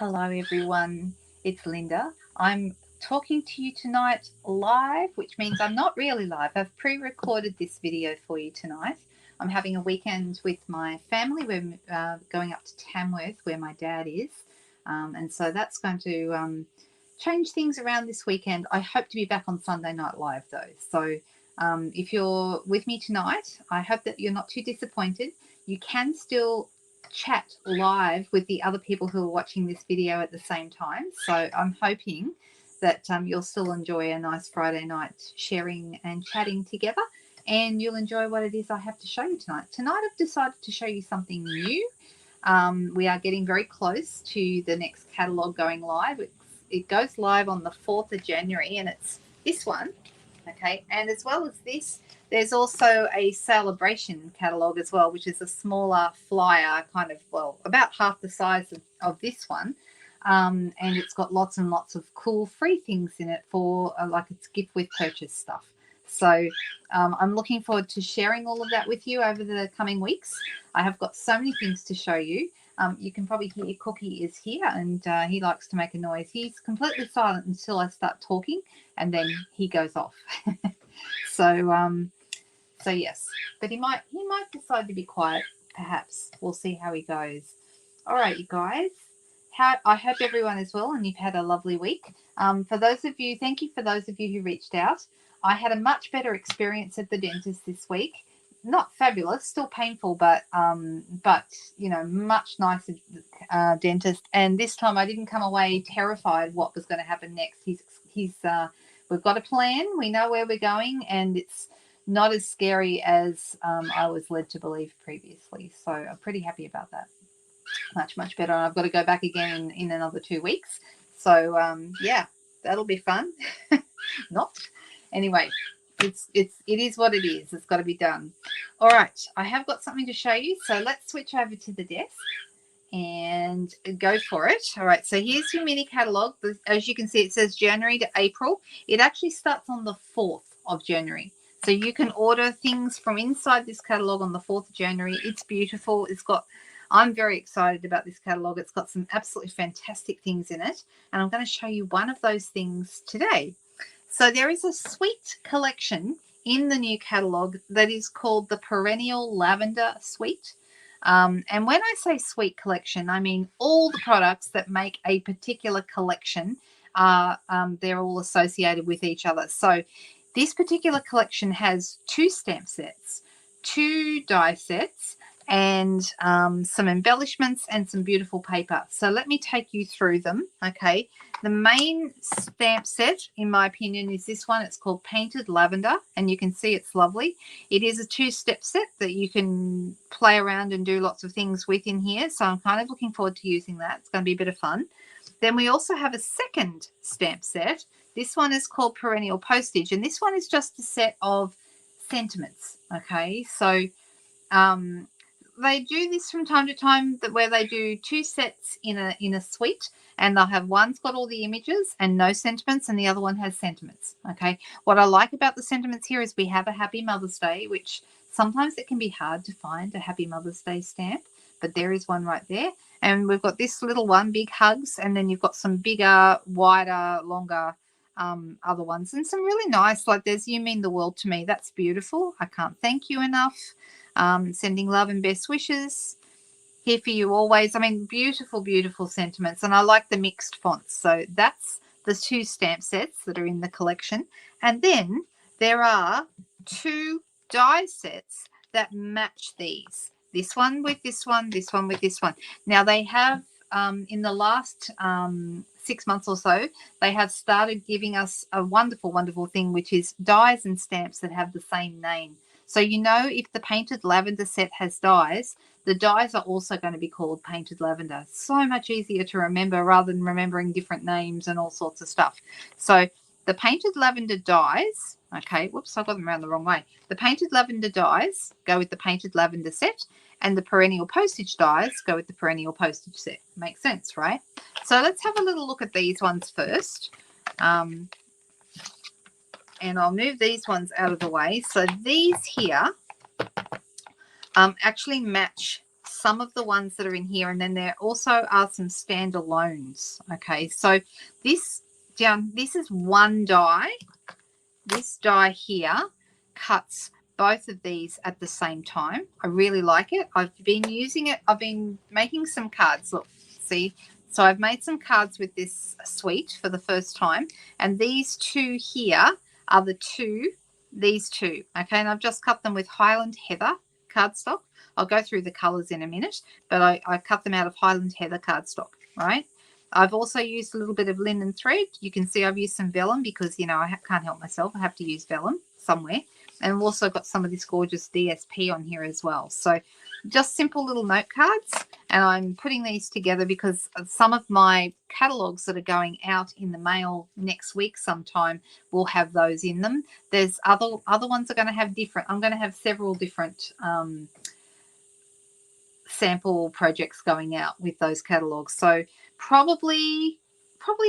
Hello everyone, it's Linda. I'm talking to you tonight live, which means I'm not really live. I've pre-recorded this video for you tonight. I'm having a weekend with my family. We're going up to Tamworth where my dad is, and so that's going to change things around this weekend. I hope to be back on Sunday Night Live though, so if you're with me tonight, I hope that you're not too disappointed. You can still chat live with the other people who are watching this video at the same time. So I'm hoping that you'll still enjoy a nice Friday night sharing and chatting together, and you'll enjoy what it is I have to show you tonight. Tonight I've decided to show you something new. We are getting very close to the next catalogue going live. It goes live on the 4th of January, and it's this one. Okay, and as well as this, there's also a celebration catalogue as well, which is a smaller flyer, kind of, well, about half the size of this one. And it's got lots and lots of cool free things in it for like it's gift with purchase stuff. So I'm looking forward to sharing all of that with you over the coming weeks. I have got so many things to show you. You can probably hear Cookie is here, and he likes to make a noise. He's completely silent until I start talking, and then he goes off. So yes, but he might decide to be quiet. Perhaps we'll see how he goes. All right, you guys. I hope everyone is well and you've had a lovely week. For those of you, thank you for those of you who reached out. I had a much better experience at the dentist this week. Not fabulous, still painful, but you know, much nicer dentist. And this time I didn't come away terrified what was going to happen next. We've got a plan. We know where we're going, and it's not as scary as I was led to believe previously. So I'm pretty happy about that. Much better. And I've got to go back again in another 2 weeks. So yeah, that'll be fun. Not anyway. It is what it is. It's got to be done. All right, I have got something to show you. So let's switch over to the desk and go for it. All right, so here's your mini catalogue. As you can see, it says January to April. It actually starts on the 4th of January. So you can order things from inside this catalogue on the 4th of January. It's beautiful. I'm very excited about this catalogue. It's got some absolutely fantastic things in it, and I'm going to show you one of those things today. So there is a suite collection in the new catalogue that is called the Perennial Lavender Suite. And when I say suite collection, I mean all the products that make a particular collection they're all associated with each other. So this particular collection has 2 stamp sets, 2 die sets, and some embellishments and some beautiful paper. So let me take you through them. Okay, the main stamp set, in my opinion, is this one. It's called Painted Lavender, and you can see it's lovely. It is a 2-step set that you can play around and do lots of things with in here, so I'm kind of looking forward to using that. It's going to be a bit of fun. Then we also have a second stamp set. This one is called Perennial Postage, and this one is just a set of sentiments. Okay, so they do this from time to time, where they do 2 sets in a suite, and they'll have one's got all the images and no sentiments, and the other one has sentiments. Okay, what I like about the sentiments here is we have a Happy Mother's Day, which sometimes it can be hard to find a Happy Mother's Day stamp, but there is one right there. And we've got this little one, Big Hugs, and then you've got some bigger, wider, longer other ones, and some really nice, like there's You Mean the World to Me. That's beautiful. I can't thank you enough. Sending love and best wishes. Here for you always. I mean, beautiful, beautiful sentiments. And I like the mixed fonts. So that's the 2 stamp sets that are in the collection. And then there are 2 die sets that match these. This one with this one, this one with this one. Now they have, in the last 6 months or so, they have started giving us a wonderful, wonderful thing, which is dies and stamps that have the same name. So you know, if the Painted Lavender set has dies, the dies are also going to be called Painted Lavender. So much easier to remember rather than remembering different names and all sorts of stuff. So the Painted Lavender dies, okay, whoops, I got them around the wrong way. The Painted Lavender dies go with the Painted Lavender set, and the Perennial Postage dies go with the Perennial Postage set. Makes sense, right? So let's have a little look at these ones first. And I'll move these ones out of the way. So these here actually match some of the ones that are in here, and then there also are some standalones. Okay, so this is one die. This die here cuts both of these at the same time. I really like it. I've been using it. I've been making some cards. Look, see? So I've made some cards with this suite for the first time. And these two here are these two. Okay, and I've just cut them with Highland Heather cardstock. I'll go through the colours in a minute, but I cut them out of Highland Heather cardstock, right? I've also used a little bit of linen thread. You can see I've used some vellum because, you know, I can't help myself. I have to use vellum somewhere. And I've also got some of this gorgeous DSP on here as well. So just simple little note cards. And I'm putting these together because some of my catalogues that are going out in the mail next week sometime will have those in them. There's other ones are going to have different. I'm going to have several different sample projects going out with those catalogs, so probably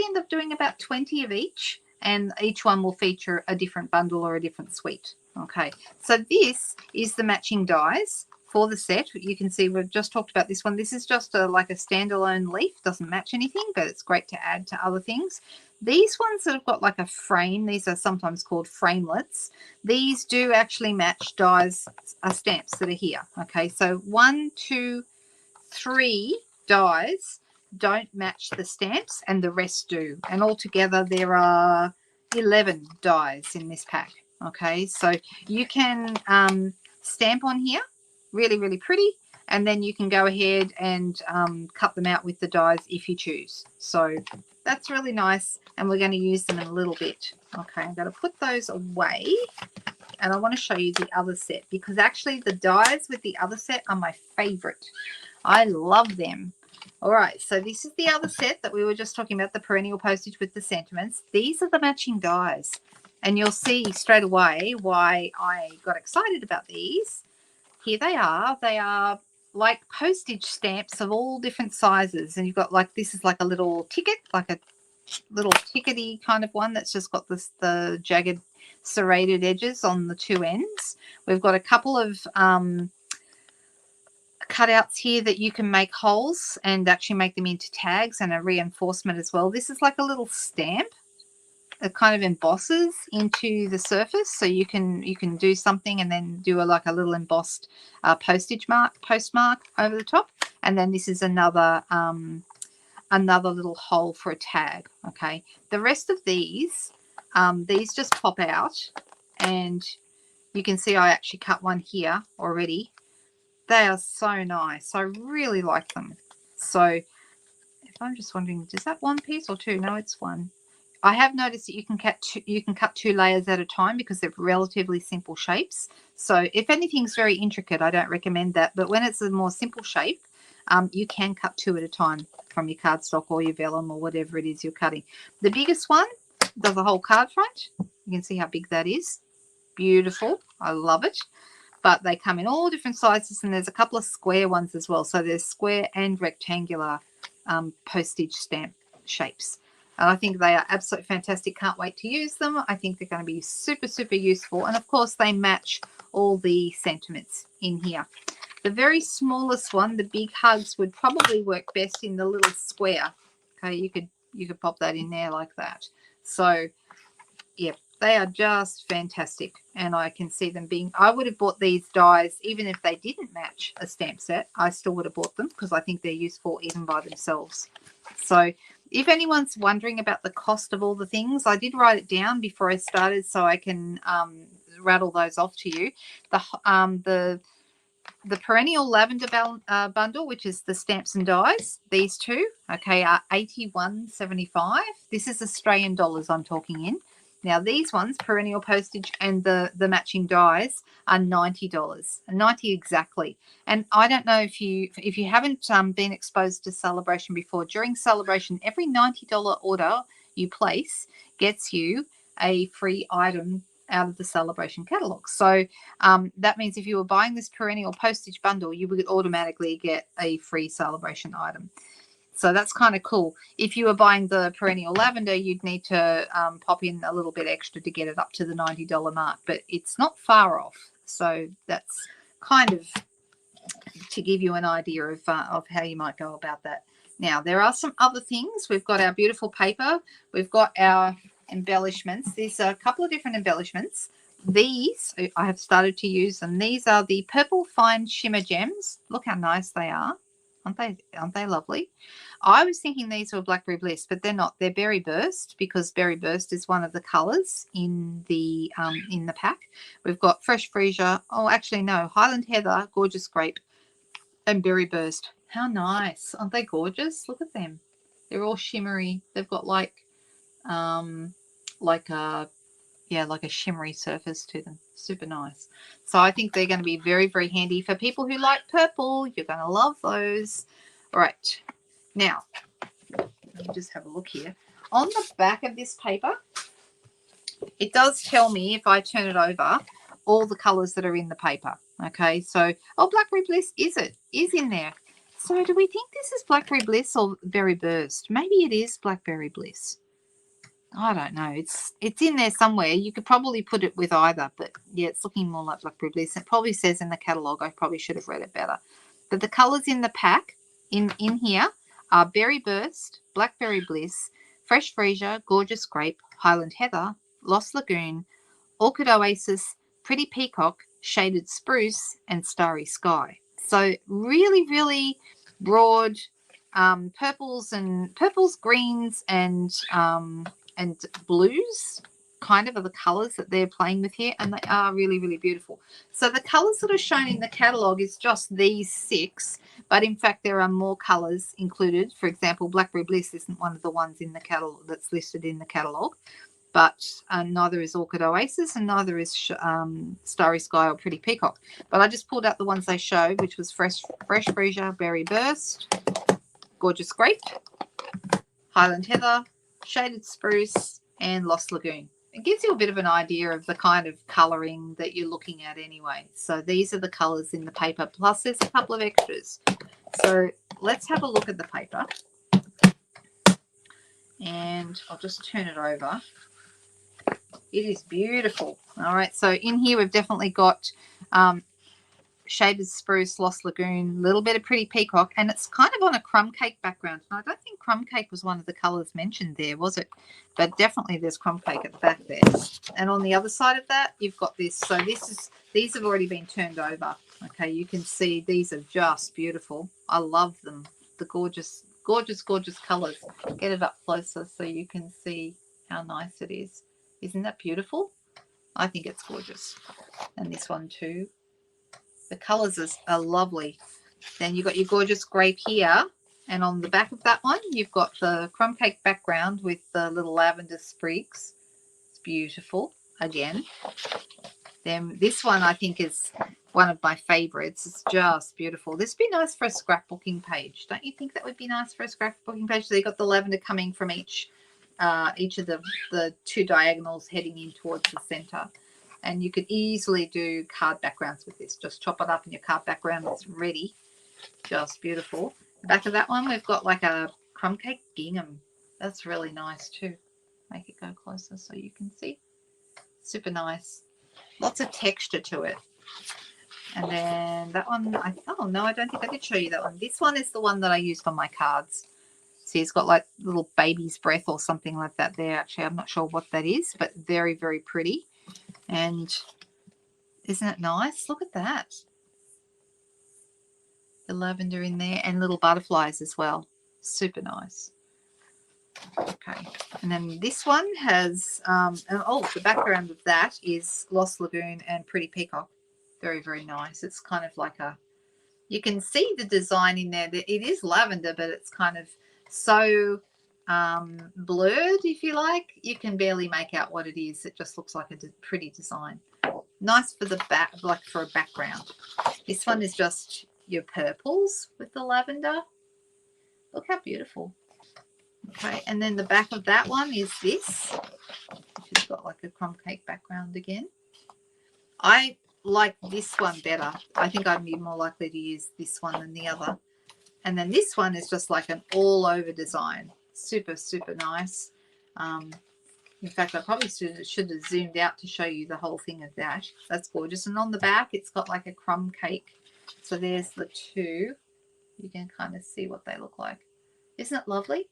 end up doing about 20 of each, and each one will feature a different bundle or a different suite. Okay, so this is the matching dies for the set. You can see we've just talked about this one. This is just like a standalone leaf, doesn't match anything, but it's great to add to other things. These ones that have got like a frame, these are sometimes called framelets. These do actually match dies, stamps that are here. Okay, so 1, 2, 3 dies don't match the stamps and the rest do. And altogether there are 11 dies in this pack. Okay, so you can stamp on here, really, really pretty. And then you can go ahead and cut them out with the dies if you choose. So that's really nice, and we're going to use them in a little bit. Okay, I'm going to put those away, and I want to show you the other set because actually the dies with the other set are my favorite. I love them. All right, so this is the other set that we were just talking about, the perennial postage with the sentiments. These are the matching dies, and you'll see straight away why I got excited about these. Here they are. They are like postage stamps of all different sizes, and you've got like, this is like a little ticket, like a little tickety kind of one that's just got the jagged serrated edges on the two ends. We've got a couple of cutouts here that you can make holes and actually make them into tags, and a reinforcement as well. This is like a little stamp. It kind of embosses into the surface, so you can do something and then do like a little embossed postmark over the top. And then this is another little hole for a tag. Okay, the rest of these just pop out, and you can see I actually cut one here already. They are so nice. I really like them. So if I'm just wondering, is that one piece or two? No, it's one. I have noticed that you can cut two layers at a time because they're relatively simple shapes. So if anything's very intricate, I don't recommend that. But when it's a more simple shape, you can cut two at a time from your cardstock or your vellum or whatever it is you're cutting. The biggest one does a whole card front. You can see how big that is. Beautiful. I love it. But they come in all different sizes, and there's a couple of square ones as well. So there's square and rectangular postage stamp shapes. And I think they are absolutely fantastic. Can't wait to use them. I think they're going to be super, super useful. And, of course, they match all the sentiments in here. The very smallest one, the big hugs, would probably work best in the little square. Okay, you could pop that in there like that. So, yeah, they are just fantastic. And I can see them being... I would have bought these dies even if they didn't match a stamp set. I still would have bought them because I think they're useful even by themselves. So if anyone's wondering about the cost of all the things, I did write it down before I started so I can rattle those off to you. The Perennial Lavender bundle, which is the stamps and dies, these two, okay, are $81.75. This is Australian dollars I'm talking in. Now, these ones, perennial postage and the matching dies, are $90, $90 exactly. And I don't know if you haven't been exposed to Celebration before. During Celebration, every $90 order you place gets you a free item out of the Celebration catalogue. So that means if you were buying this perennial postage bundle, you would automatically get a free Celebration item. So that's kind of cool. If you were buying the Perennial Lavender, you'd need to pop in a little bit extra to get it up to the $90 mark, but it's not far off. So that's kind of to give you an idea of how you might go about that. Now, there are some other things. We've got our beautiful paper. We've got our embellishments. There's a couple of different embellishments. These, I have started to use them. These are the Purple Fine Shimmer Gems. Look how nice they are. Aren't they lovely? I was thinking these were Blackberry Bliss, but they're not. They're Berry Burst, because Berry Burst is one of the colours in the pack. We've got Fresh Freesia. Oh, actually, no. Highland Heather, Gorgeous Grape, and Berry Burst. How nice. Aren't they gorgeous? Look at them. They're all shimmery. They've got like a shimmery surface to them. Super nice. So I think they're going to be very, very handy for people who like purple. You're going to love those. All right. Now, let me just have a look here. On the back of this paper, it does tell me, if I turn it over, all the colours that are in the paper. Okay, so, oh, Blackberry Bliss is in there. So do we think this is Blackberry Bliss or Berry Burst? Maybe it is Blackberry Bliss. I don't know. It's in there somewhere. You could probably put it with either, but yeah, it's looking more like Blackberry Bliss. It probably says in the catalogue. I probably should have read it better. But the colours in the pack in here are Berry Burst, Blackberry Bliss, Fresh Freesia, Gorgeous Grape, Highland Heather, Lost Lagoon, Orchid Oasis, Pretty Peacock, Shaded Spruce, and Starry Sky. So really, really broad purples, greens, and blues kind of are the colors that they're playing with here, and they are really, really beautiful. So the colors that are shown in the catalog is just these 6, but in fact there are more colors included. For example, Blackberry Bliss isn't one of the ones in the catalog that's listed in the catalog, but neither is Orchid Oasis, and neither is Starry Sky or Pretty Peacock. But I just pulled out the ones they showed, which was Fresh Freesia, Berry Burst, Gorgeous Grape, Highland Heather, Shaded Spruce, and Lost Lagoon. It gives you a bit of an idea of the kind of colouring that you're looking at anyway. So these are the colours in the paper, plus there's a couple of extras. So let's have a look at the paper. And I'll just turn it over. It is beautiful. All right, so in here we've definitely got Shaded Spruce, Lost Lagoon, a little bit of Pretty Peacock, and it's kind of on a crumb cake background. And I don't think crumb cake was one of the colours mentioned there, was it? But definitely there's crumb cake at the back there. And on the other side of that, you've got this. So these have already been turned over. Okay, you can see these are just beautiful. I love them. The gorgeous, gorgeous, gorgeous colours. Get it up closer so you can see how nice it is. Isn't that beautiful? I think it's gorgeous. And this one too. The colours are lovely. Then you've got your Gorgeous Grape here. And on the back of that one, you've got the crumb cake background with the little lavender sprigs. It's beautiful. Again. Then this one I think is one of my favourites. It's just beautiful. This would be nice for a scrapbooking page. Don't you think that would be nice for a scrapbooking page? So you've got the lavender coming from each of the 2 diagonals heading in towards the centre. And you could easily do card backgrounds with this. Just chop it up and your card background is ready. Just beautiful. The back of that one, we've got like a crumb cake gingham. That's really nice too. Make it go closer so you can see. Super nice. Lots of texture to it. And then that one, oh no, I don't think I did show you that one. This one is the one that I use for my cards. See, it's got like little baby's breath or something like that there. Actually, I'm not sure what that is, but very, very pretty. And isn't it nice? Look at that. The lavender in there and little butterflies as well. Super nice. Okay. And then this one has, the background of that is Lost Lagoon and Pretty Peacock. Very, very nice. It's kind of like you can see the design in there. It is lavender, but it's kind of so blurred, if you like. You can barely make out what it is. It just looks like a pretty design. Nice for the back, like for a background. This one is just your purples with the lavender. Look how beautiful. Okay, and then the back of that one is this, which has got like a crumb cake background again. I like this one better. I think I'd be more likely to use this one than the other. And then this one is just like an all-over design. Super, super nice. In fact, I probably should have zoomed out to show you the whole thing of that. That's gorgeous. And on the back, it's got like a crumb cake So there's the two. You can kind of see what they look like. Isn't it lovely?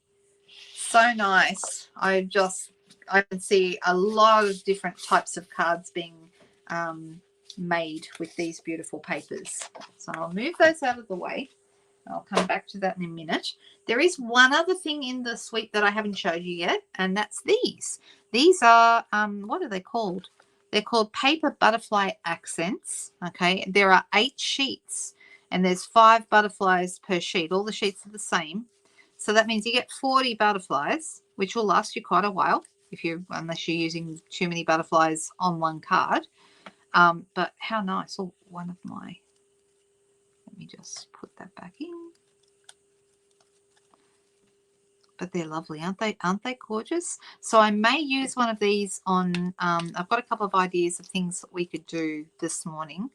So nice. I can see a lot of different types of cards being made with these beautiful papers. So I'll move those out of the way. I'll come back to that in a minute. There is one other thing in the suite that I haven't showed you yet, and that's these. These are, what are they called? They're called paper butterfly accents. Okay, there are 8 sheets, and there's 5 butterflies per sheet. All the sheets are the same. So that means you get 40 butterflies, which will last you quite a while unless you're using too many butterflies on one card. But how nice. Oh, one of my... Let me just put that back in. But they're lovely, aren't they? Aren't they gorgeous? So I may use one of these on, I've got a couple of ideas of things that we could do this morning,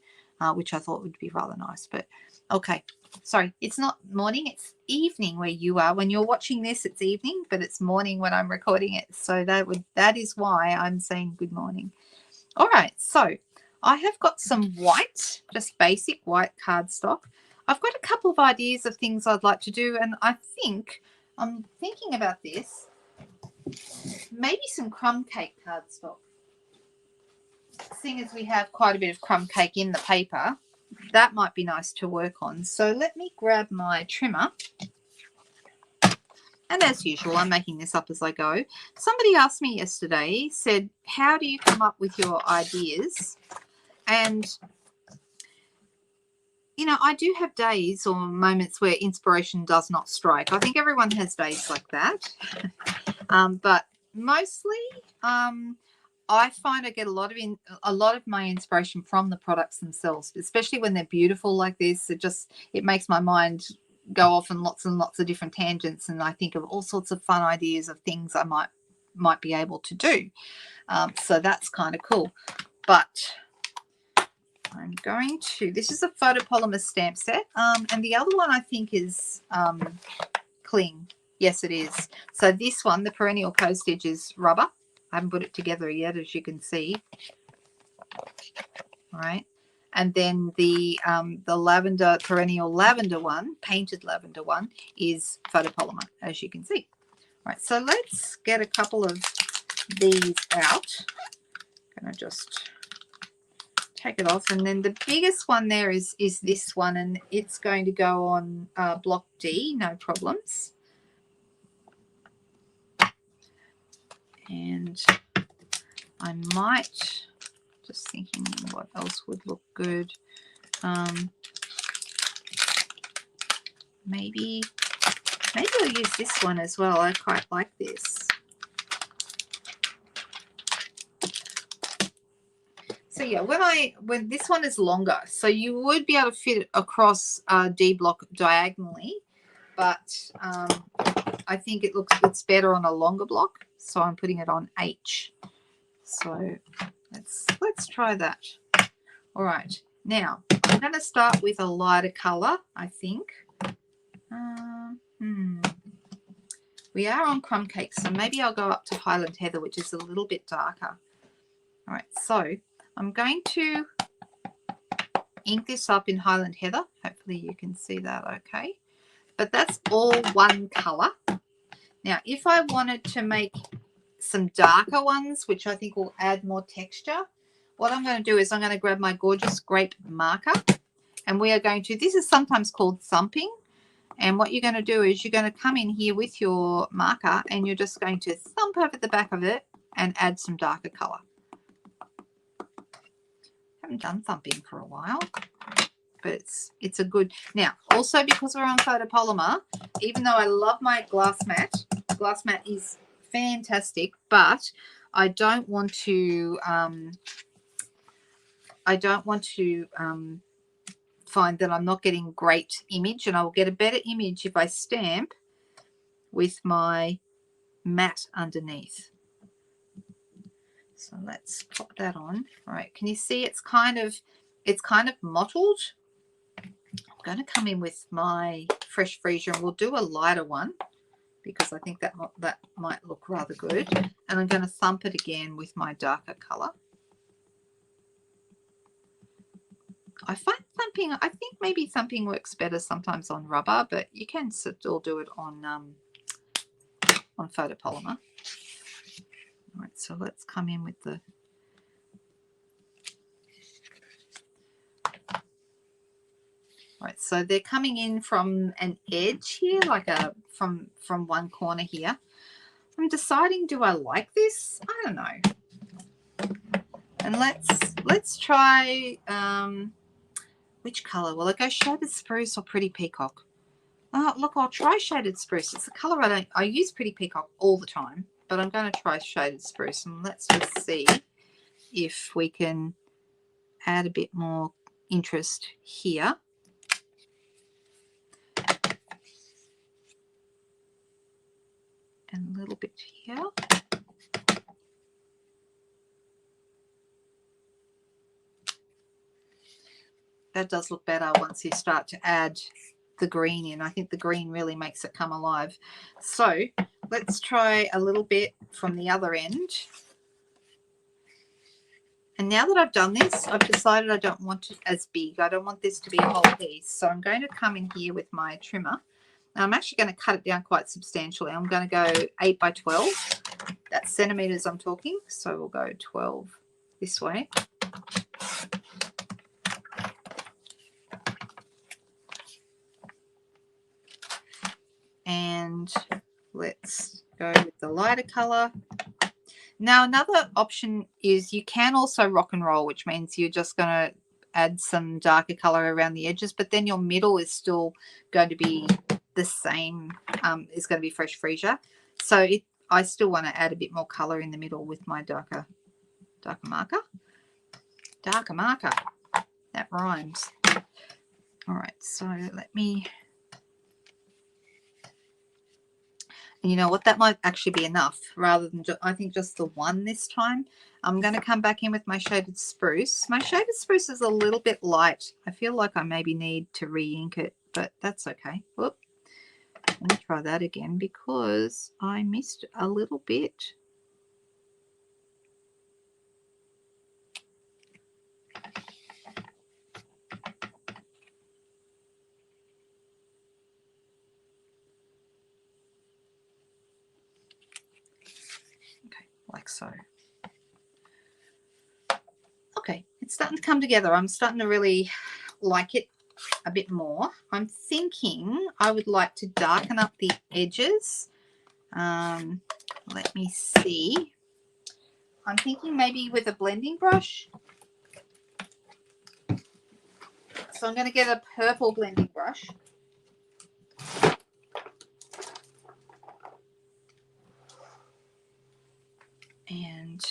which I thought would be rather nice. But okay, sorry, it's not morning, it's evening where you are. When you're watching this, it's evening, but it's morning when I'm recording it. So that is why I'm saying good morning. All right, so I have got some white, just basic white cardstock. I've got a couple of ideas of things I'd like to do, and I'm thinking about this. Maybe some crumb cake cardstock. Seeing as we have quite a bit of crumb cake in the paper, that might be nice to work on. So let me grab my trimmer. And as usual, I'm making this up as I go. Somebody asked me yesterday, said, how do you come up with your ideas? And, you know, I do have days or moments where inspiration does not strike. I think everyone has days like that. But mostly I find I get a lot of my inspiration from the products themselves, especially when they're beautiful like this. It makes my mind go off on lots and lots of different tangents, and I think of all sorts of fun ideas of things I might be able to do. So that's kind of cool. But I'm going to, this is a photopolymer stamp set, and the other one I think is cling. Yes, it is. So this one, the Perennial postage, is rubber. I haven't put it together yet, as you can see. All right. And then the lavender, Perennial Lavender one, painted lavender one, is photopolymer, as you can see. All right, so let's get a couple of these out. I'm going to just take it off. And then the biggest one there is this one, and it's going to go on block D, no problems. And I might, just thinking what else would look good. Maybe I'll use this one as well. I quite like this. So yeah, when this one is longer, so you would be able to fit it across D block diagonally, but I think it's better on a longer block, so I'm putting it on H. So let's try that. All right, now I'm going to start with a lighter color, I think. We are on crumb cake, so maybe I'll go up to Highland Heather, which is a little bit darker. All right, so I'm going to ink this up in Highland Heather. Hopefully you can see that okay. But that's all one color. Now, if I wanted to make some darker ones, which I think will add more texture, what I'm going to do is I'm going to grab my gorgeous grape marker, and we are going to, this is sometimes called thumping. And what you're going to do is you're going to come in here with your marker, and you're just going to thump over the back of it and add some darker color. Haven't done thumping for a while, but it's a good. Now, also because we're on photopolymer, even though I love my glass mat is fantastic, but I don't want to find that I'm not getting great image, and I will get a better image if I stamp with my mat underneath. So let's pop that on. All right, can you see it's kind of mottled? I'm going to come in with my Fresh Freesia, and we'll do a lighter one because I think that might look rather good. And I'm going to thump it again with my darker color. I find thumping, I think maybe thumping works better sometimes on rubber, but you can still do it on photopolymer. All right, so let's come in with the right. So they're coming in from an edge here, like from one corner here. I'm deciding, do I like this? I don't know. And let's try which color? Will I go shaded spruce or pretty peacock? Look, I'll try shaded spruce. It's a color I use pretty peacock all the time, but I'm going to try shaded spruce, and let's just see if we can add a bit more interest here. And a little bit here. That does look better once you start to add the green in. I think the green really makes it come alive. So let's try a little bit from the other end. And now that I've done this, I've decided I don't want it as big. I don't want this to be a whole piece. So I'm going to come in here with my trimmer. Now I'm actually going to cut it down quite substantially. I'm going to go 8 by 12. That's centimeters I'm talking. So we'll go 12 this way. And let's go with the lighter color. Now another option is you can also rock and roll, which means you're just going to add some darker color around the edges, but then your middle is still going to be the same. It's going to be fresh freesia. So I still want to add a bit more color in the middle with my darker marker. Darker marker. That rhymes. All right, so let me... And you know what? That might actually be enough rather than I think just the one this time. I'm going to come back in with my shaded spruce. My shaded spruce is a little bit light. I feel like I maybe need to re-ink it, but that's okay. Whoop. Let me try that again because I missed a little bit. Like so. Okay, it's starting to come together. I'm starting to really like it a bit more. I'm thinking I would like to darken up the edges. Let me see. I'm thinking maybe with a blending brush. So I'm going to get a purple blending brush. And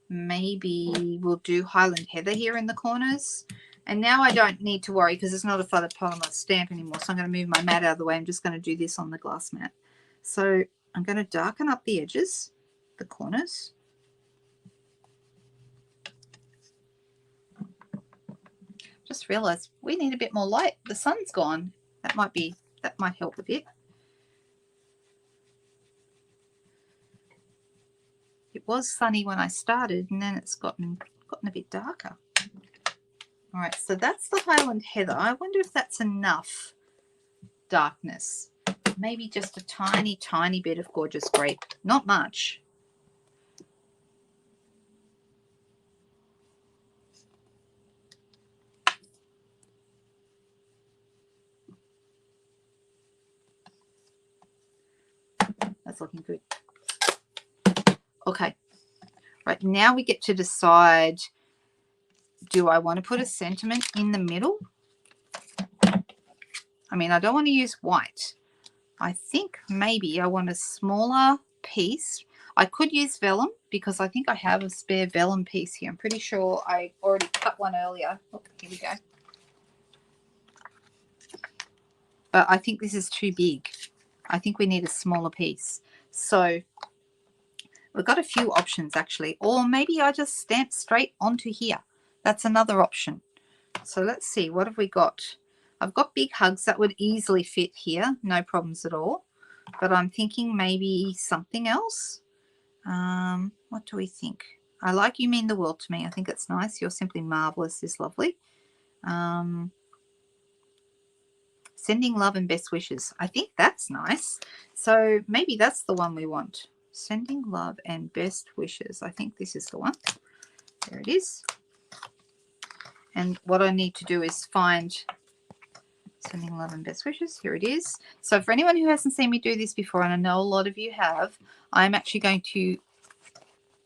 maybe we'll do Highland Heather here in the corners. And now I don't need to worry because it's not a photopolymer stamp anymore. So I'm going to move my mat out of the way. I'm just going to do this on the glass mat. So I'm going to darken up the edges, the corners. Just realized we need a bit more light. The sun's gone. That might help a bit. It was sunny when I started, and then it's gotten a bit darker. All right, so that's the Highland Heather. I wonder if that's enough darkness. Maybe just a tiny, tiny bit of Gorgeous Grape. Not much. That's looking good. Okay. Right, now we get to decide, do I want to put a sentiment in the middle? I mean, I don't want to use white. I think maybe I want a smaller piece. I could use vellum because I think I have a spare vellum piece here. I'm pretty sure I already cut one earlier. Oh, here we go. But I think this is too big. I think we need a smaller piece. So we've got a few options actually. Or maybe I just stamp straight onto here. That's another option. So let's see, what have we got? I've got big hugs that would easily fit here. No problems at all. But I'm thinking maybe something else. What do we think? I like You Mean the World to Me. I think it's nice. You're Simply Marvelous is lovely. Sending love and best wishes. I think that's nice. So maybe that's the one we want. Sending love and best wishes. I think this is the one. There it is. And what I need to do is find sending love and best wishes. Here it is. So for anyone who hasn't seen me do this before, and I know a lot of you have, I'm actually going to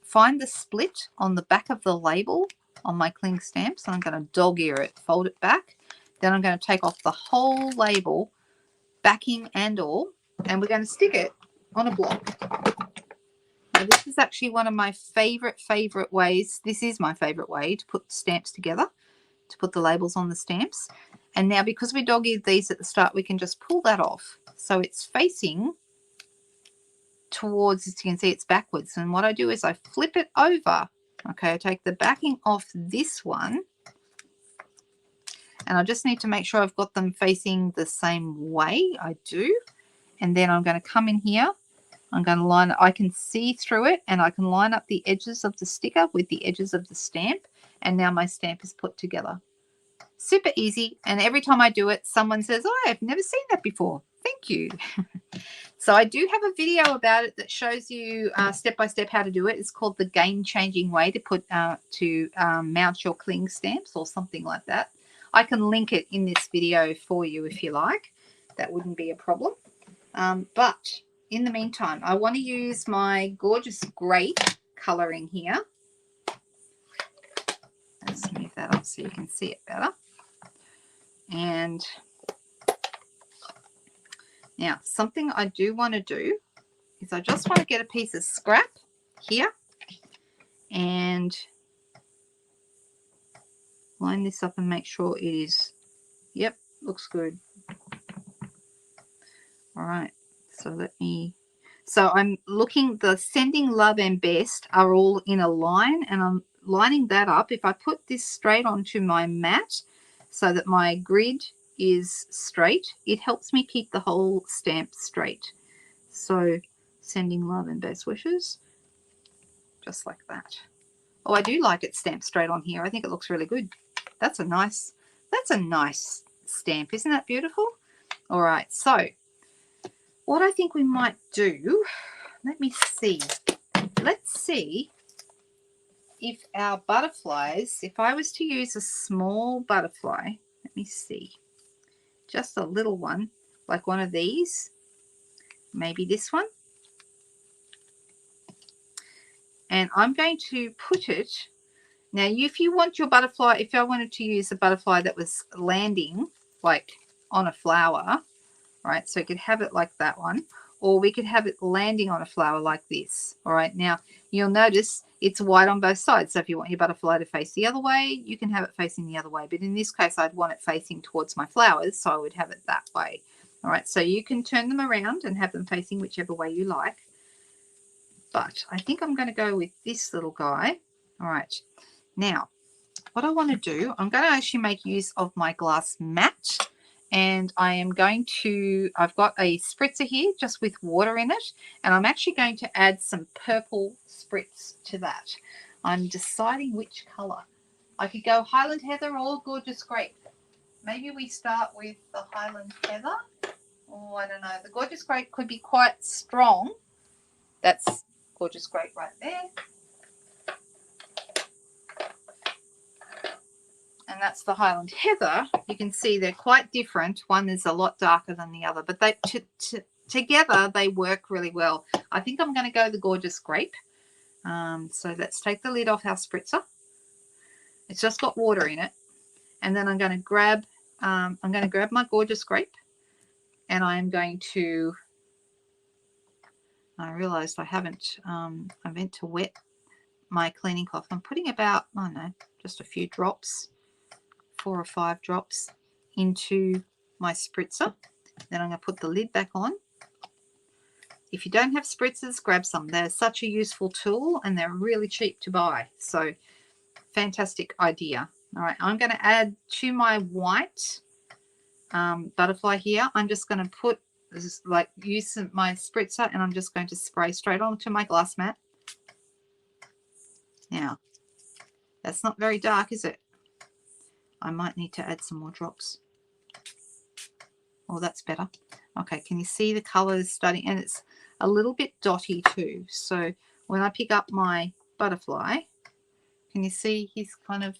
find the split on the back of the label on my cling stamps. I'm going to dog ear it, fold it back. Then I'm going to take off the whole label, backing and all, and we're going to stick it on a block. Now, this is actually one of my favorite ways. This is my favorite way to put stamps together, to put the labels on the stamps. And now because we dog-eared these at the start, we can just pull that off. So it's facing towards, as you can see, it's backwards. And what I do is I flip it over. Okay, I take the backing off this one. And I just need to make sure I've got them facing the same way. I do. And then I'm going to come in here. I'm going to line it. I can see through it, and I can line up the edges of the sticker with the edges of the stamp. And now my stamp is put together. Super easy. And every time I do it, someone says, oh, I've never seen that before. Thank you. So I do have a video about it that shows you step by step how to do it. It's called the game-changing way to put mount your cling stamps or something like that. I can link it in this video for you if you like. That wouldn't be a problem. But in the meantime, I want to use my gorgeous grape colouring here. Let's move that up so you can see it better. And now something I do want to do is I just want to get a piece of scrap here and line this up and make sure it is, yep, looks good. All right, so I'm looking, the sending love and best are all in a line, and I'm lining that up. If I put this straight onto my mat so that my grid is straight, it helps me keep the whole stamp straight. So sending love and best wishes, just like that. Oh, I do like it stamped straight on here. I think it looks really good. That's a nice stamp. Isn't that beautiful? All right, so what I think we might do, let me see. Let's see if our butterflies, if I was to use a small butterfly, let me see, just a little one, like one of these, maybe this one. And I'm going to put it, now if you want your butterfly, if I wanted to use a butterfly that was landing like on a flower, right, so you could have it like that one, or we could have it landing on a flower like this. All right, now you'll notice it's white on both sides. So if you want your butterfly to face the other way, you can have it facing the other way. But in this case, I'd want it facing towards my flowers, so I would have it that way. All right, so you can turn them around and have them facing whichever way you like. But I think I'm going to go with this little guy. All right, now what I want to do, I'm going to actually make use of my glass mat. And I am going to, I've got a spritzer here just with water in it, and I'm actually going to add some purple spritz to that. I'm deciding which colour. I could go Highland Heather or Gorgeous Grape. Maybe we start with the Highland Heather. Oh, I don't know. The Gorgeous Grape could be quite strong. That's Gorgeous Grape right there. And that's the Highland Heather. You can see they're quite different. One is a lot darker than the other, but they together they work really well. I think I'm going to go the Gorgeous Grape. So let's take the lid off our spritzer. It's just got water in it, and then I'm going to grab my Gorgeous Grape, and I am going to. I realised I haven't. I meant to wet my cleaning cloth. I'm putting about, I don't know, just a few drops. 4 or 5 drops into my spritzer. Then I'm going to put the lid back on. If you don't have spritzers, grab some. They're such a useful tool, and they're really cheap to buy. So fantastic idea. All right, I'm going to add to my white butterfly here. I'm just going to put, use my spritzer, and I'm just going to spray straight onto my glass mat. Now, that's not very dark, is it? I might need to add some more drops. Oh, that's better. Okay, can you see the colours starting? And it's a little bit dotty too. So when I pick up my butterfly, can you see he's got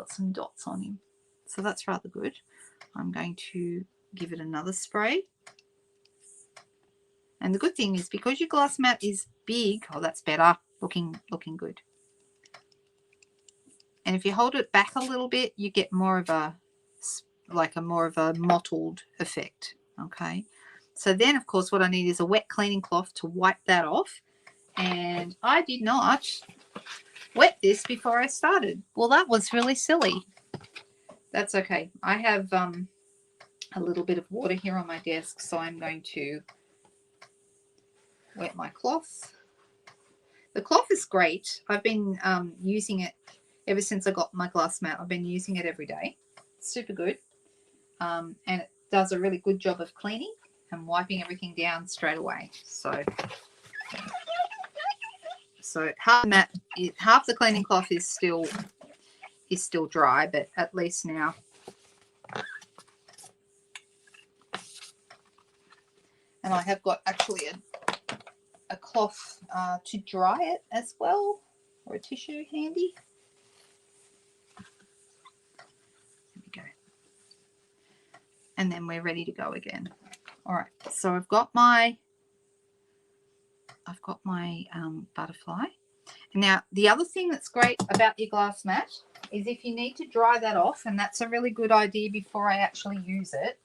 some dots on him. So that's rather good. I'm going to give it another spray. And the good thing is because your glass mat is big, oh, that's better. Looking good. And if you hold it back a little bit, you get more of a mottled effect. Okay. So then, of course, what I need is a wet cleaning cloth to wipe that off. And I did not wet this before I started. Well, that was really silly. That's okay. I have a little bit of water here on my desk, so I'm going to wet my cloth. The cloth is great. I've been using it ever since I got my glass mat. I've been using it every day. It's super good. And it does a really good job of cleaning and wiping everything down straight away. So half the cleaning cloth is still dry, but at least now. And I have got actually a cloth to dry it as well, or a tissue handy. There we go. And then we're ready to go again. All right, so I've got my butterfly. Now, the other thing that's great about your glass mat is if you need to dry that off, and that's a really good idea before I actually use it,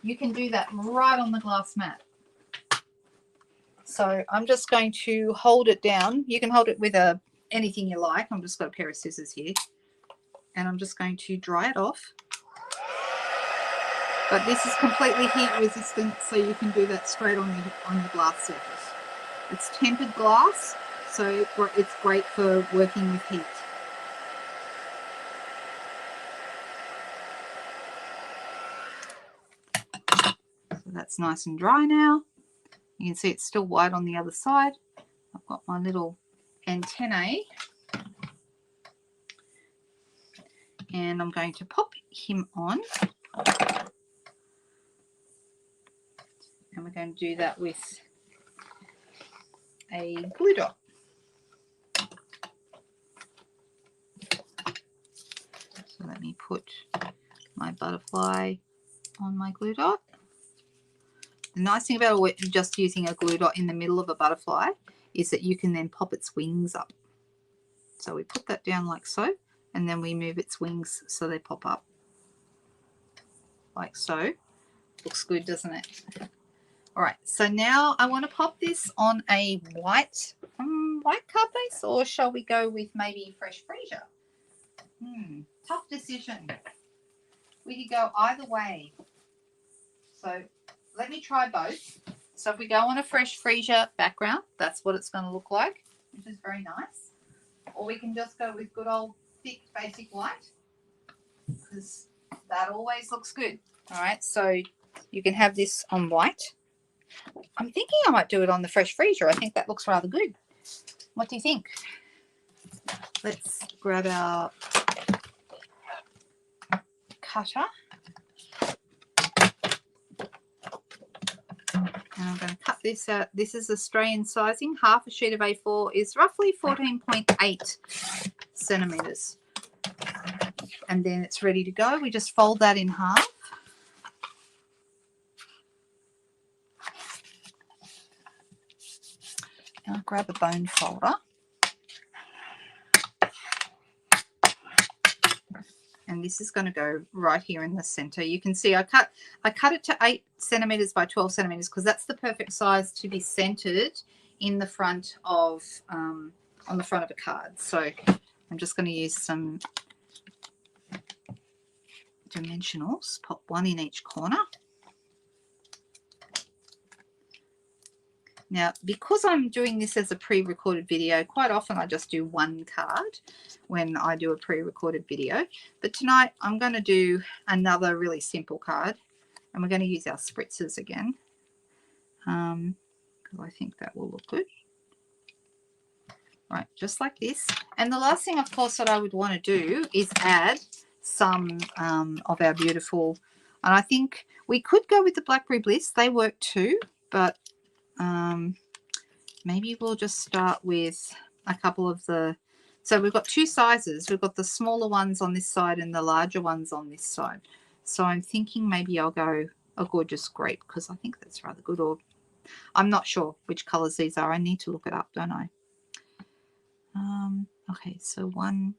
you can do that right on the glass mat. So I'm just going to hold it down. You can hold it with anything you like. I've just got a pair of scissors here. And I'm just going to dry it off. But this is completely heat resistant, so you can do that straight on the glass surface. It's tempered glass, so it's great for working with heat. So that's nice and dry now. You can see it's still white on the other side. I've got my little antennae. And I'm going to pop him on. And we're going to do that with a glue dot. So let me put my butterfly on my glue dot. The nice thing about just using a glue dot in the middle of a butterfly is that you can then pop its wings up. So we put that down like so, and then we move its wings so they pop up. Like so. Looks good, doesn't it? All right, so now I want to pop this on a white card base, or shall we go with maybe fresh freesia? Tough decision. We could go either way. So let me try both. So if we go on a fresh freesia background, that's what it's going to look like, which is very nice. Or we can just go with good old thick basic white, because that always looks good. All right, so you can have this on white. I'm thinking I might do it on the fresh freesia. I think that looks rather good. What do you think? Let's grab our cutter. And I'm going to cut this out. This is Australian sizing. Half a sheet of A4 is roughly 14.8 centimetres. And then it's ready to go. We just fold that in half. And I'll grab a bone folder. And this is going to go right here in the center. You can see I cut it to 8 centimeters by 12 centimeters because that's the perfect size to be centered in the front of on the front of a card. So I'm just going to use some dimensionals, pop one in each corner. Now, because I'm doing this as a pre-recorded video, quite often I just do one card when I do a pre-recorded video. But tonight I'm going to do another really simple card, and we're going to use our spritzers again, because I think that will look good. Right, just like this. And the last thing, of course, that I would want to do is add some of our beautiful, and I think we could go with the Blackberry Bliss. They work too, but maybe we'll just start with a couple of the, so we've got two sizes. We've got the smaller ones on this side and the larger ones on this side. So I'm thinking maybe I'll go a Gorgeous Grape because I think that's rather good, or I'm not sure which colors these are. I need to look it up, don't I? Okay, so one,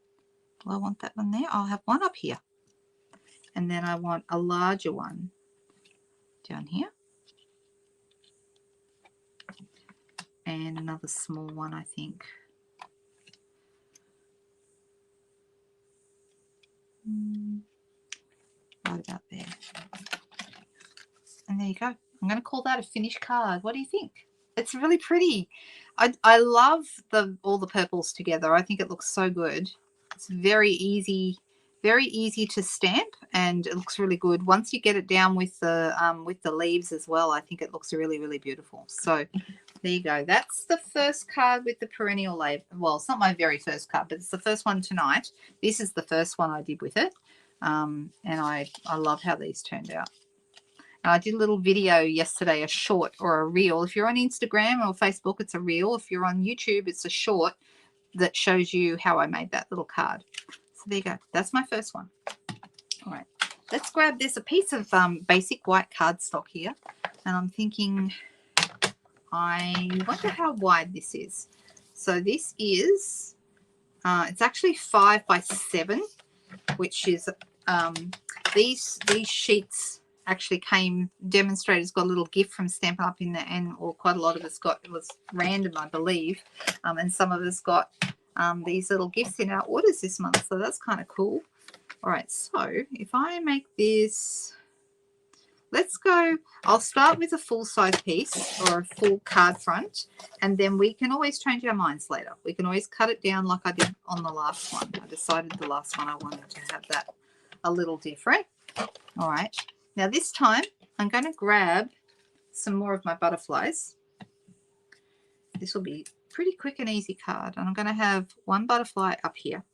do I want that one there? I'll have one up here. And then I want a larger one down here. And another small one, I think. Right about there. And there you go. I'm going to call that a finished card. What do you think? It's really pretty. I love all the purples together. I think it looks so good. It's very easy to stamp, and it looks really good. Once you get it down with the leaves as well, I think it looks really, really beautiful. So there you go. That's the first card with the Perennial Lavender. Well, it's not my very first card, but it's the first one tonight. This is the first one I did with it. And I love how these turned out. I did a little video yesterday, a short or a reel. If you're on Instagram or Facebook, it's a reel. If you're on YouTube, it's a short that shows you how I made that little card. So there you go. That's my first one. All right. Let's grab, there's a piece of basic white cardstock here. And I'm thinking, I wonder how wide this is. So this is, it's actually 5 by 7, which is, these sheets actually came, demonstrators got a little gift from Stampin' Up in there, and or quite a lot of us got, it was random, I believe, and some of us got these little gifts in our orders this month, so that's kind of cool. All right, so if I make this, let's go, I'll start with a full-size piece or a full card front, and then we can always change our minds later. We can always cut it down like I did on the last one. I decided the last one I wanted to have that a little different. All right. Now this time I'm going to grab some more of my butterflies. This will be pretty quick and easy card. And I'm going to have one butterfly up here.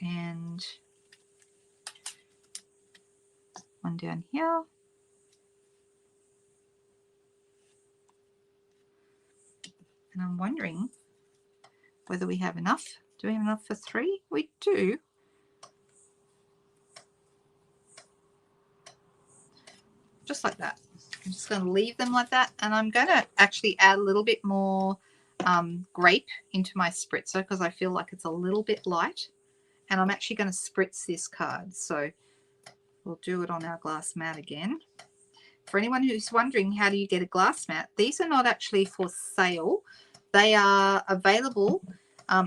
And one down here. And I'm wondering whether we have enough. Do we have enough for 3? We do. Just like that. I'm just going to leave them like that, and I'm going to actually add a little bit more grape into my spritzer because I feel like it's a little bit light, and I'm actually going to spritz this card. So we'll do it on our glass mat again. For anyone who's wondering how do you get a glass mat, these are not actually for sale. They are available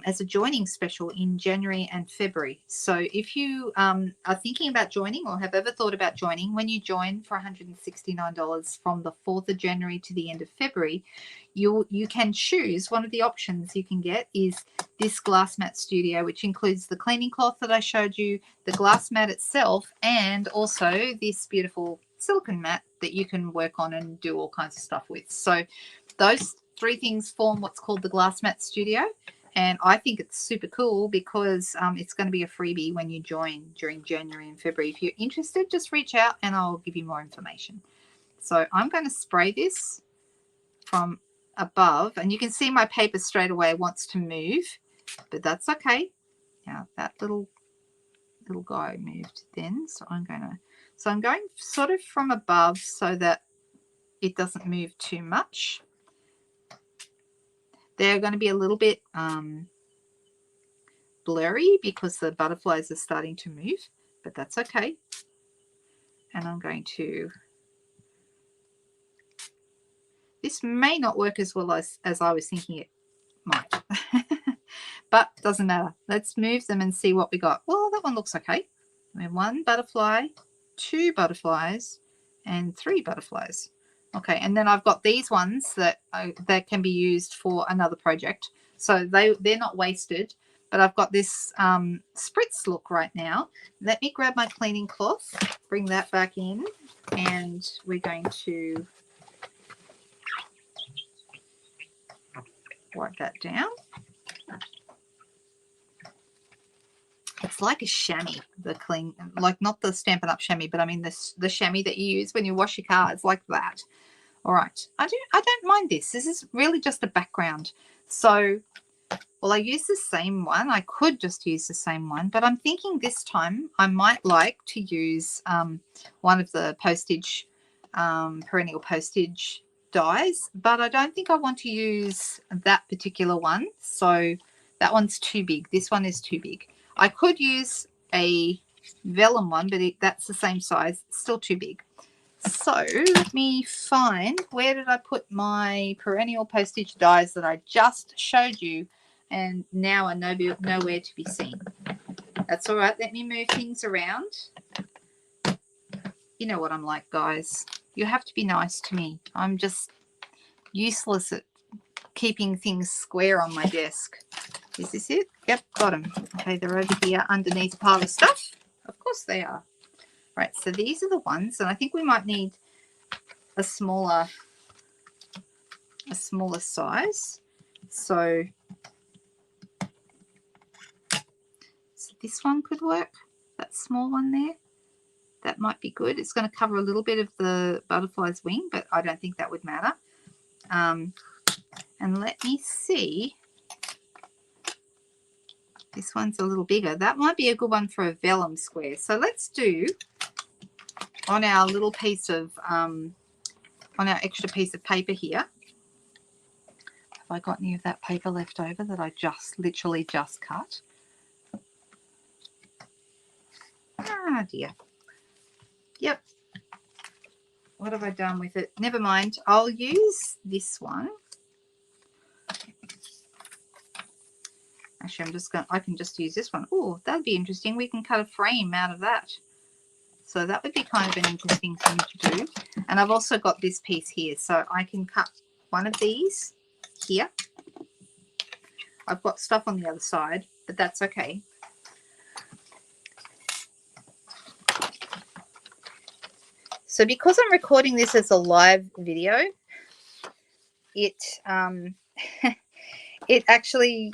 as a joining special in January and February. So if you are thinking about joining or have ever thought about joining, when you join for $169 from the 4th of January to the end of February, you can choose. One of the options you can get is this glass mat studio, which includes the cleaning cloth that I showed you, the glass mat itself, and also this beautiful silicone mat that you can work on and do all kinds of stuff with. So those 3 things form what's called the glass mat studio. And I think it's super cool because it's going to be a freebie when you join during January and February. If you're interested, just reach out and I'll give you more information. So I'm going to spray this from above. And you can see my paper straight away wants to move, but that's okay. Now that little guy moved then. So I'm going sort of from above so that it doesn't move too much. They're going to be a little bit blurry because the butterflies are starting to move, but that's okay. And I'm going to, this may not work as well as I was thinking it might, but doesn't matter. Let's move them and see what we got. Well, that one looks okay. We have 1 butterfly, 2 butterflies, and 3 butterflies. Okay, and then I've got these ones that can be used for another project. So they're not wasted, but I've got this spritz look right now. Let me grab my cleaning cloth, bring that back in, and we're going to wipe that down. It's like a chamois, the clean, like not the Stampin' Up chamois, but I mean the chamois that you use when you wash your car. It's like that. All right. I don't mind this. This is really just a background. So, well, I use the same one. I could just use the same one, but I'm thinking this time I might like to use one of the postage, perennial postage dies, but I don't think I want to use that particular one. So that one's too big. This one is too big. I could use a vellum one, but that's the same size. It's still too big. So let me find, where did I put my perennial postage dies that I just showed you, and now are nowhere to be seen. That's all right. Let me move things around. You know what I'm like, guys. You have to be nice to me. I'm just useless at keeping things square on my desk. Is this it? Yep, got them. Okay, they're over here underneath a pile of stuff. Of course they are. Right, so these are the ones, and I think we might need a smaller size. So this one could work. That small one there. That might be good. It's going to cover a little bit of the butterfly's wing, but I don't think that would matter. And let me see. This one's a little bigger. That might be a good one for a vellum square. So let's do on our little piece of, on our extra piece of paper here. Have I got any of that paper left over that I literally just cut? Ah, dear. Yep. What have I done with it? Never mind. I'll use this one. Actually, I can just use this one. Oh, that'd be interesting. We can cut a frame out of that. So that would be kind of an interesting thing to do. And I've also got this piece here. So I can cut one of these here. I've got stuff on the other side, but that's okay. So because I'm recording this as a live video, it it actually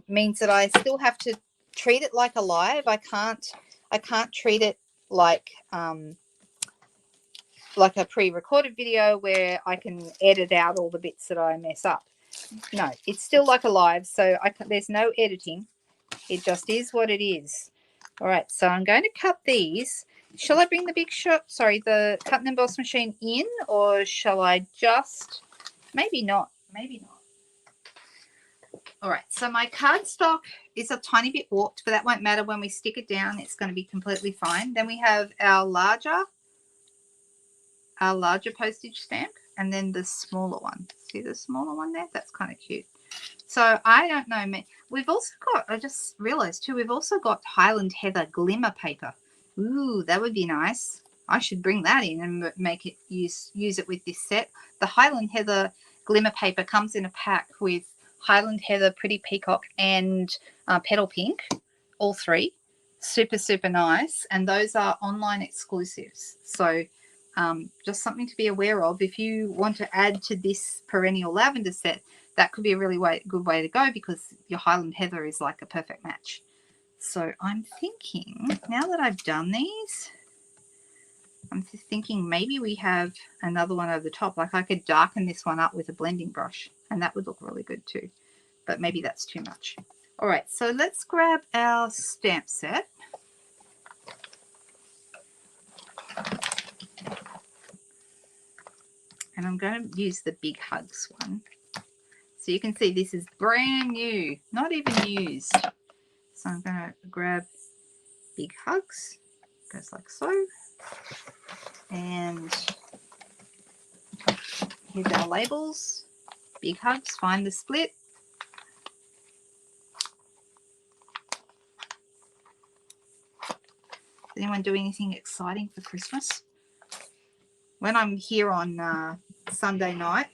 means that I still have to treat it like a live. I can't treat it like a pre-recorded video where I can edit out all the bits that I mess up. No, it's still like a live, so there's no editing. It just is what it is. All right, so I'm going to cut these. Shall I bring the the cut and emboss machine in, or shall I just, maybe not. All right, so my cardstock is a tiny bit warped, but that won't matter when we stick it down. It's going to be completely fine. Then we have our larger postage stamp, and then the smaller one. See the smaller one there? That's kind of cute. So I don't know. We've also got, I just realized too, we've also got Highland Heather glimmer paper. Ooh, that would be nice. I should bring that in and make it use it with this set. The Highland Heather glimmer paper comes in a pack with Highland Heather, Pretty Peacock, and Petal Pink, all three. Super, super nice. And those are online exclusives. So just something to be aware of. If you want to add to this Perennial Lavender set, that could be a really good way to go, because your Highland Heather is like a perfect match. So I'm thinking, now that I've done these, I'm thinking maybe we have another one over the top. Like I could darken this one up with a blending brush, and that would look really good too. But maybe that's too much. All right, so let's grab our stamp set. And I'm going to use the Big Hugs one. So you can see this is brand new, not even used. So I'm going to grab Big Hugs, goes like so. And here's our labels. Big Hugs, find the split. Is anyone doing anything exciting for Christmas? When I'm here on Sunday night,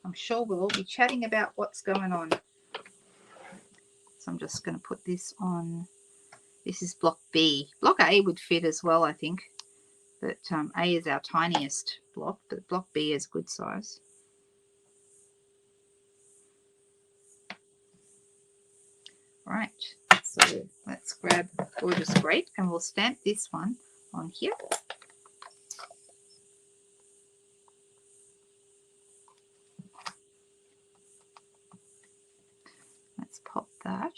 I'm sure we'll all be chatting about what's going on. So I'm just going to put this on. This is block B. Block A would fit as well, I think. But A is our tiniest block, but block B is good size. Right, So let's grab Gorgeous Grape and we'll stamp this one on here. Let's pop that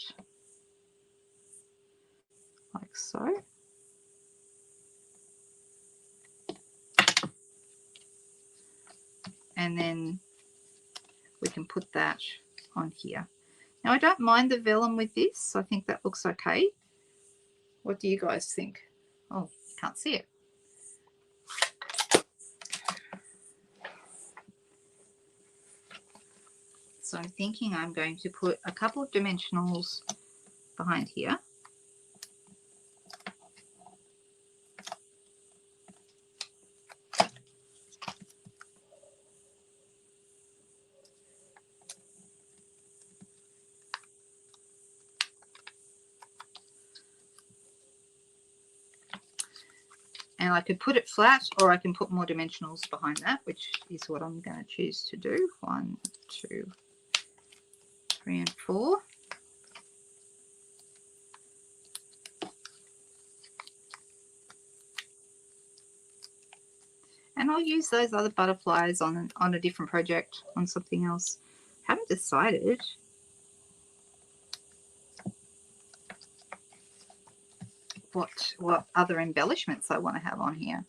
like so. And then we can put that on here. Now I don't mind the vellum with this. I think that looks okay. What do you guys think? Oh, can't see it. So I'm thinking I'm going to put a couple of dimensionals behind here. And I could put it flat or I can put more dimensionals behind that, which is what I'm going to choose to do. 1, 2, 3 and 4. And I'll use those other butterflies on a different project, on something else. Haven't decided. What other embellishments I want to have on here.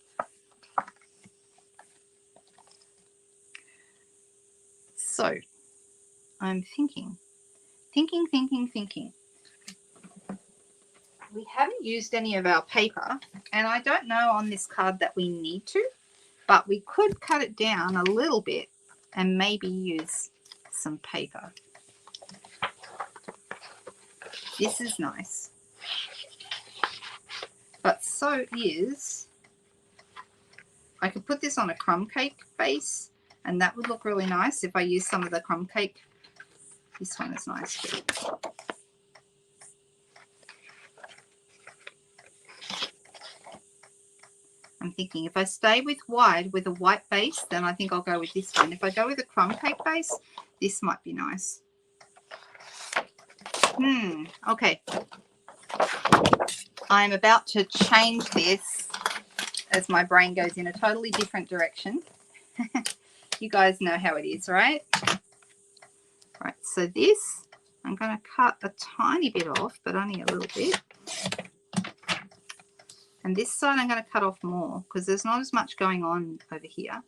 So I'm thinking. We haven't used any of our paper, and I don't know on this card that we need to, but we could cut it down a little bit and maybe use some paper. This is nice. But so is, I could put this on a crumb cake base and that would look really nice if I use some of the crumb cake. This one is nice too. I'm thinking if I stay with white with a white base, then I think I'll go with this one. If I go with a crumb cake base, this might be nice. Okay. I'm about to change this as my brain goes in a totally different direction. You guys know how it is, right? Right, so this, I'm going to cut a tiny bit off, but only a little bit. And this side I'm going to cut off more because there's not as much going on over here.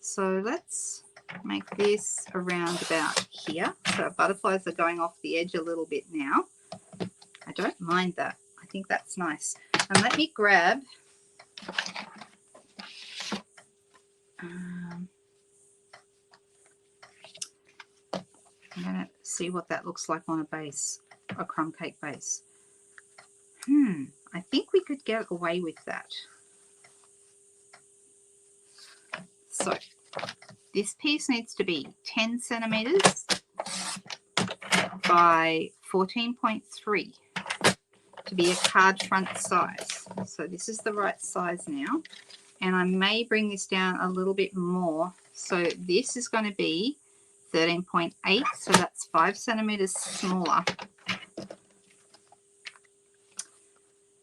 So let's make this around about here. So our butterflies are going off the edge a little bit now. I don't mind that. I think that's nice. And let me grab I'm going to see what that looks like on a base, a crumb cake base. I think we could get away with that. So this piece needs to be 10 centimeters by 14.3 to be a card front size. So this is the right size now. And I may bring this down a little bit more. So this is going to be 13.8, so that's 5 centimeters smaller.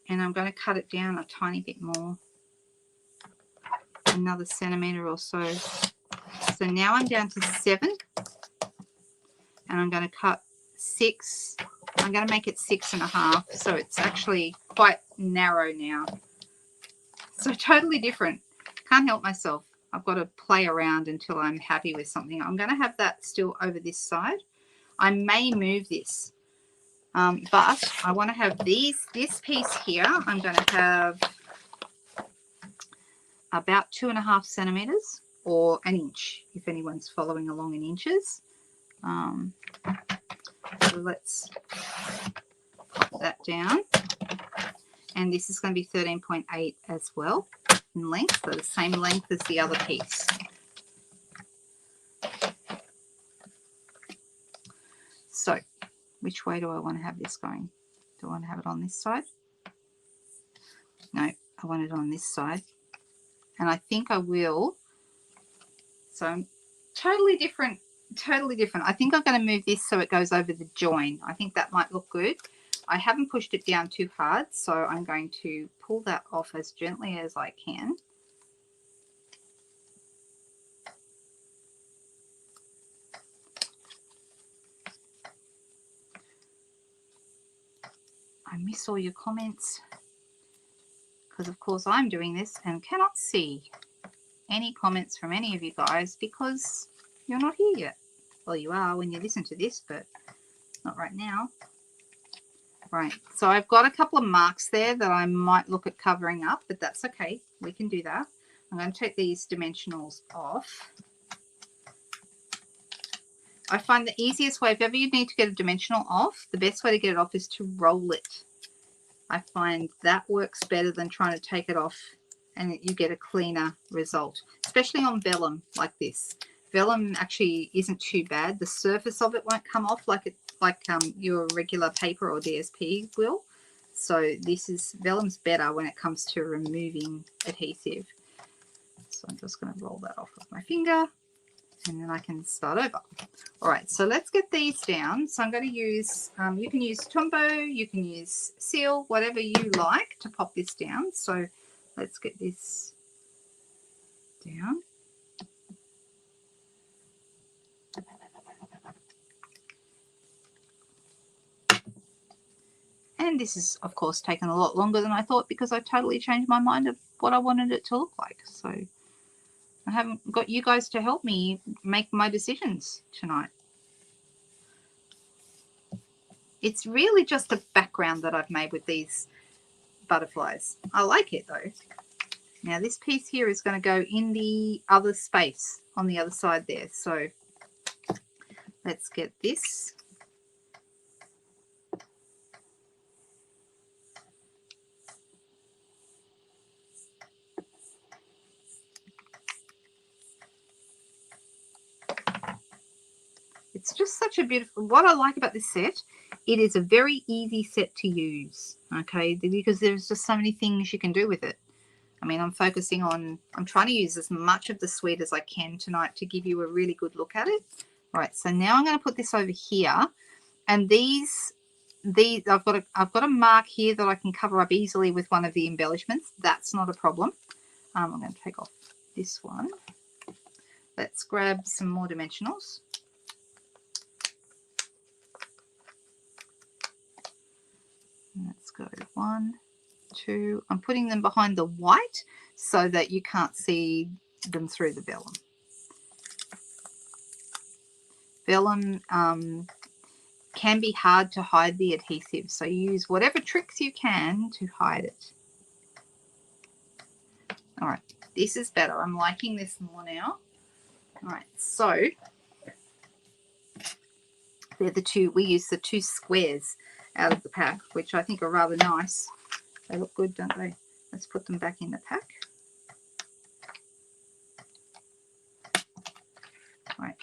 And I'm going to cut it down a tiny bit more, another centimeter or so. So now I'm down to 7, and I'm going to cut 6. I'm going to make it 6.5, so it's actually quite narrow now. So totally different. Can't help myself. I've got to play around until I'm happy with something. I'm going to have that still over this side. I may move this. But I want to have this piece here. I'm going to have about 2.5 centimeters or an inch, if anyone's following along in inches. So let's pop that down. And this is going to be 13.8 as well in length, so the same length as the other piece. So which way do I want to have this going? Do I want to have it on this side? No, I want it on this side. And I think I will. So I'm totally different. I think I'm going to move this so it goes over the join. I think that might look good. I haven't pushed it down too hard, so I'm going to pull that off as gently as I can. I miss all your comments because, of course, I'm doing this and cannot see any comments from any of you guys because you're not here yet. Well, you are when you listen to this, but not right now. Right, so I've got a couple of marks there that I might look at covering up, but that's okay. We can do that. I'm going to take these dimensionals off. I find the easiest way, if ever you need to get a dimensional off, the best way to get it off is to roll it. I find that works better than trying to take it off and you get a cleaner result, especially on vellum like this. Vellum actually isn't too bad. The surface of it won't come off like your regular paper or DSP will. So vellum's better when it comes to removing adhesive. So I'm just going to roll that off with my finger and then I can start over. All right, so let's get these down. So I'm going to use, you can use Tombow, you can use seal, whatever you like to pop this down. So let's get this down. And this is, of course, taken a lot longer than I thought because I totally changed my mind of what I wanted it to look like. So I haven't got you guys to help me make my decisions tonight. It's really just a background that I've made with these butterflies. I like it though. Now this piece here is going to go in the other space on the other side there. So let's get this. It's just such a beautiful, what I like about this set, it is a very easy set to use, okay, because there's just so many things you can do with it. I mean, I'm trying to use as much of the suite as I can tonight to give you a really good look at it. All right, so now I'm going to put this over here, and these I've got a mark here that I can cover up easily with one of the embellishments. That's not a problem. I'm going to take off this one. Let's grab some more dimensionals. Let's go 1, 2. I'm putting them behind the white so that you can't see them through the vellum. Vellum can be hard to hide the adhesive, so use whatever tricks you can to hide it. All right, this is better. I'm liking this more now. All right, so they're the two, we use the 2 squares out of the pack, which I think are rather nice. They look good, don't they? Let's put them back in the pack. All right,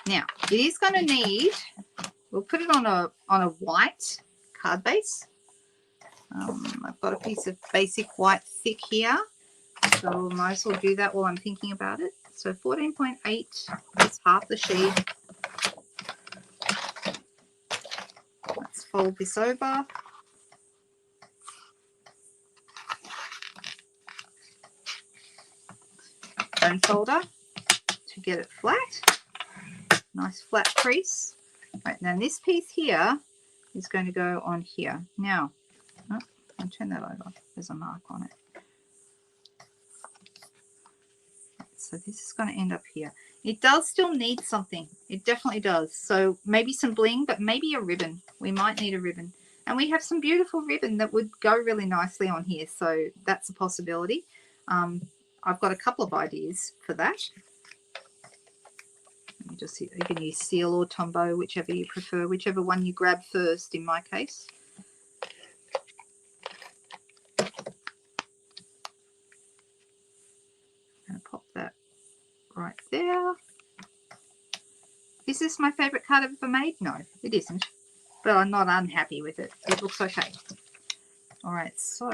now it is going to need, we'll put it on a white card base. I've got a piece of basic white thick here, so I might as well do that while I'm thinking about it. So 14.8 is half the sheet. Let's fold this over. Bone folder to get it flat. Nice flat crease. Right, now this piece here is going to go on here. Now, I'll turn that over. There's a mark on it. So this is going to end up here. It does still need something. It definitely does. So maybe some bling, but maybe a ribbon. We might need a ribbon. And we have some beautiful ribbon that would go really nicely on here. So that's a possibility. I've got a couple of ideas for that. You can use seal or Tombow, whichever you prefer, whichever one you grab first in my case. I'm going to pop that right there. Is this my favourite card I've ever made? No, it isn't. But I'm not unhappy with it. It looks okay. All right, so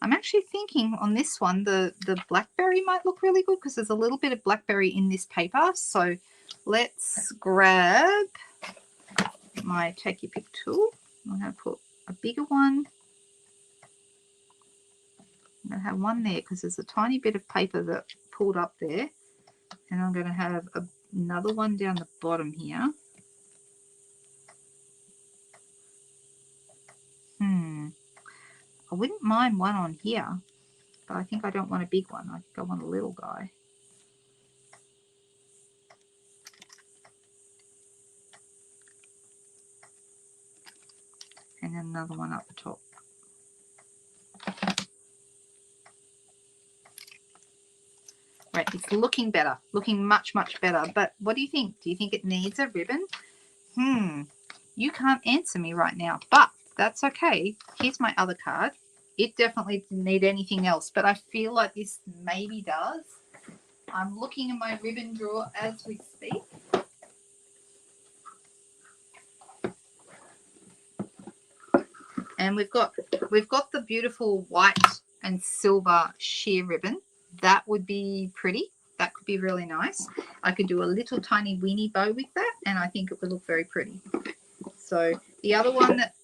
I'm actually thinking on this one, the blackberry might look really good because there's a little bit of blackberry in this paper. So let's grab my take your pick tool. I'm going to put a bigger one. I'm going to have one there because there's a tiny bit of paper that pulled up there. And I'm going to have another one down the bottom here. I wouldn't mind one on here, but I think I don't want a big one. I think I want a little guy. And then another one up the top. Right, it's looking better, looking much, much better. But what do you think? Do you think it needs a ribbon? You can't answer me right now, but that's okay. Here's my other card. It definitely didn't need anything else, but I feel like this maybe does. I'm looking in my ribbon drawer as we speak. And we've got the beautiful white and silver sheer ribbon. That would be pretty. That could be really nice. I could do a little tiny weenie bow with that, and I think it would look very pretty. So the other one that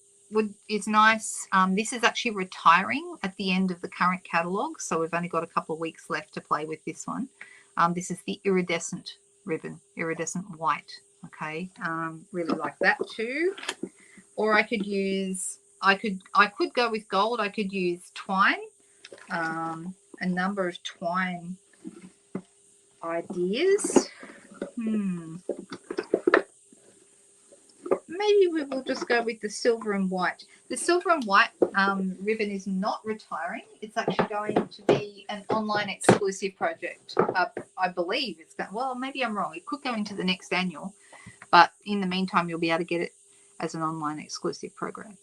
is nice, this is actually retiring at the end of the current catalogue, so we've only got a couple of weeks left to play with this one. This is the iridescent ribbon, iridescent white. Okay, really like that too. Or I could use, I could go with gold. I could use twine, a number of twine ideas. Maybe we will just go with the silver and white. The silver and white ribbon is not retiring. It's actually going to be an online exclusive project. I believe it's going, well, maybe I'm wrong. It could go into the next annual, but in the meantime, you'll be able to get it as an online exclusive product.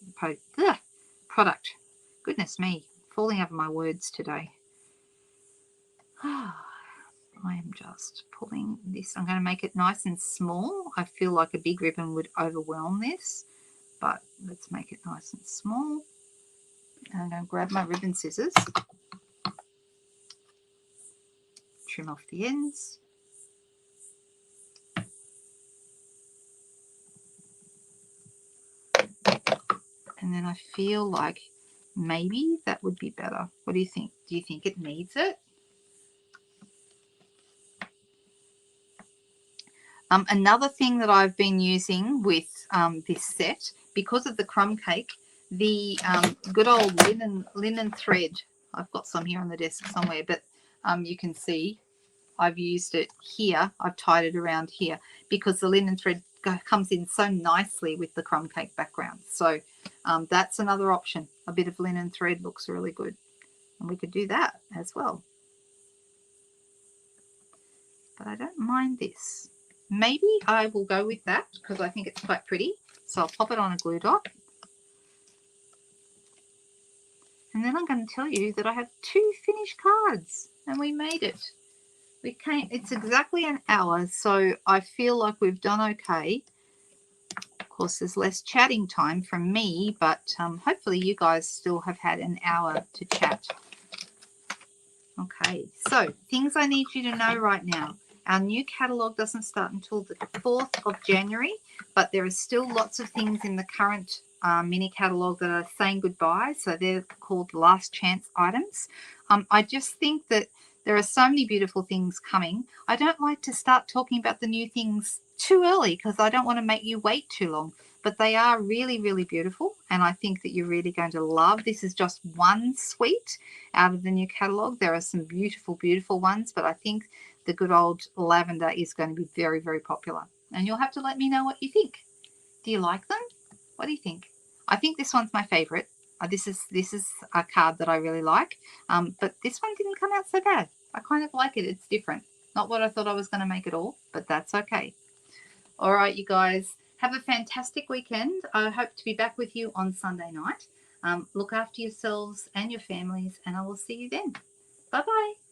Goodness me, falling over my words today. I am just pulling this. I'm going to make it nice and small. I feel like a big ribbon would overwhelm this, but let's make it nice and small. And I'm going to grab my ribbon scissors, trim off the ends. And then I feel like maybe that would be better. What do you think? Do you think it needs it? Another thing that I've been using with this set, because of the crumb cake, the good old linen thread. I've got some here on the desk somewhere, but you can see I've used it here. I've tied it around here because the linen thread comes in so nicely with the crumb cake background. So that's another option. A bit of linen thread looks really good, and we could do that as well. But I don't mind this. Maybe I will go with that because I think it's quite pretty. So I'll pop it on a glue dot. And then I'm going to tell you that I have 2 finished cards and we made it. It's exactly an hour, so I feel like we've done okay. Of course, there's less chatting time from me, but hopefully you guys still have had an hour to chat. Okay, so things I need you to know right now. Our new catalogue doesn't start until the 4th of January, but there are still lots of things in the current mini catalogue that are saying goodbye. So they're called last chance items. I just think that there are so many beautiful things coming. I don't like to start talking about the new things too early because I don't want to make you wait too long. But they are really, really beautiful, and I think that you're really going to love. This is just one suite out of the new catalogue. There are some beautiful, beautiful ones, but I think the good old lavender is going to be very, very popular. And you'll have to let me know what you think. Do you like them? What do you think? I think this one's my favourite. This is a card that I really like, but this one didn't come out so bad. I kind of like it. It's different. Not what I thought I was going to make at all, but that's okay. All right, you guys. Have a fantastic weekend. I hope to be back with you on Sunday night. Look after yourselves and your families, and I will see you then. Bye-bye.